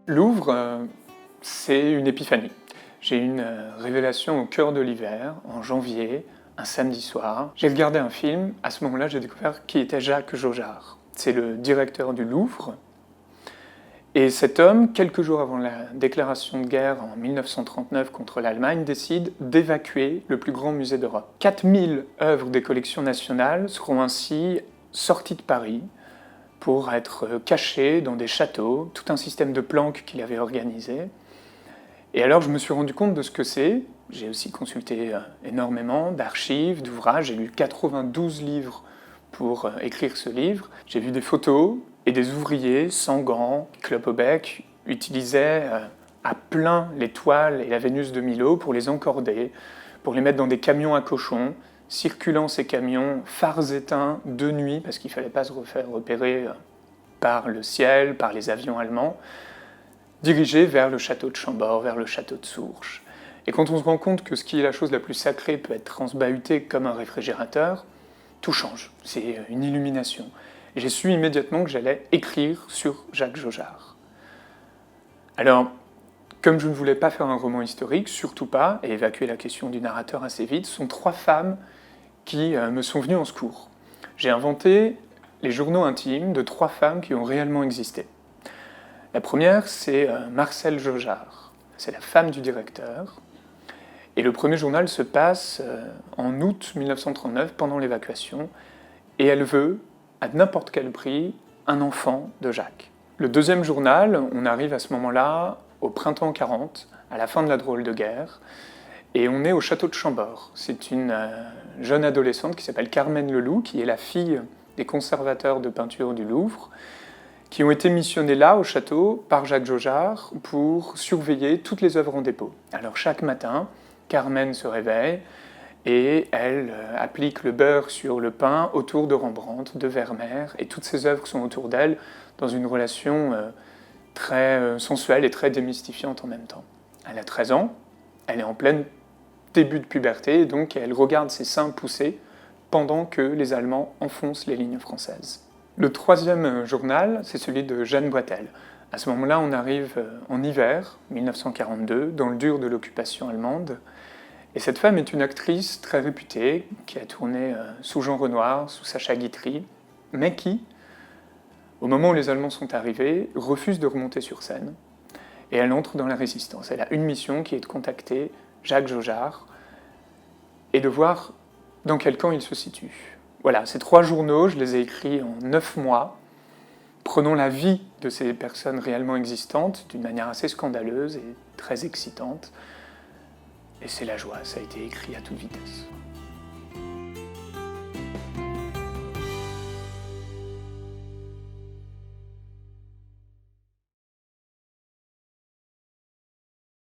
Louvre, c'est une épiphanie. J'ai eu une révélation au cœur de l'hiver, en janvier, un samedi soir. J'ai regardé un film, à ce moment-là j'ai découvert qui était Jacques Jaujard. C'est le directeur du Louvre. Et cet homme, quelques jours avant la déclaration de guerre en 1939 contre l'Allemagne, décide d'évacuer le plus grand musée d'Europe. 4000 œuvres des collections nationales seront ainsi sorties de Paris pour être cachées dans des châteaux, tout un système de planques qu'il avait organisé. Et alors je me suis rendu compte de ce que c'est. J'ai aussi consulté énormément d'archives, d'ouvrages, j'ai lu 92 livres pour écrire ce livre. J'ai vu des photos et des ouvriers sans gants, clope au bec, utilisaient à plein les toiles et la Vénus de Milo pour les encorder, pour les mettre dans des camions à cochons, circulant ces camions, phares éteints de nuit, parce qu'il ne fallait pas se faire repérer par le ciel, par les avions allemands, dirigés vers le château de Chambord, vers le château de Sourches. Et quand on se rend compte que ce qui est la chose la plus sacrée peut être transbahuté comme un réfrigérateur, tout change, c'est une illumination. Et j'ai su immédiatement que j'allais écrire sur Jacques Jaujard. Alors, comme je ne voulais pas faire un roman historique, surtout pas, et évacuer la question du narrateur assez vite, ce sont 3 femmes qui me sont venues en secours. J'ai inventé les journaux intimes de 3 femmes qui ont réellement existé. La première, c'est Marcelle Jaujard. C'est la femme du directeur. Et le premier journal se passe en août 1939, pendant l'évacuation, et elle veut, à n'importe quel prix, un enfant de Jacques. Le deuxième journal, on arrive à ce moment-là au printemps 40, à la fin de la drôle de guerre, et on est au château de Chambord. C'est une jeune adolescente qui s'appelle Carmen Leloup, qui est la fille des conservateurs de peinture du Louvre, qui ont été missionnés là, au château, par Jacques Jaujard, pour surveiller toutes les œuvres en dépôt. Alors chaque matin, Carmen se réveille, et elle applique le beurre sur le pain autour de Rembrandt, de Vermeer, et toutes ces œuvres sont autour d'elle, dans une relation très sensuelle et très démystifiante en même temps. Elle a 13 ans, elle est en plein début de puberté, et donc elle regarde ses seins pousser pendant que les Allemands enfoncent les lignes françaises. Le troisième journal, c'est celui de Jeanne Boitel. À ce moment-là, on arrive en hiver, 1942, dans le dur de l'occupation allemande. Et cette femme est une actrice très réputée, qui a tourné sous Jean Renoir, sous Sacha Guitry, mais qui, au moment où les Allemands sont arrivés, refuse de remonter sur scène. Et elle entre dans la résistance. Elle a une mission qui est de contacter Jacques Jaujard et de voir dans quel camp il se situe. Voilà, ces 3 journaux, je les ai écrits en 9 mois, prenant la vie de ces personnes réellement existantes d'une manière assez scandaleuse et très excitante. Et c'est la joie, ça a été écrit à toute vitesse.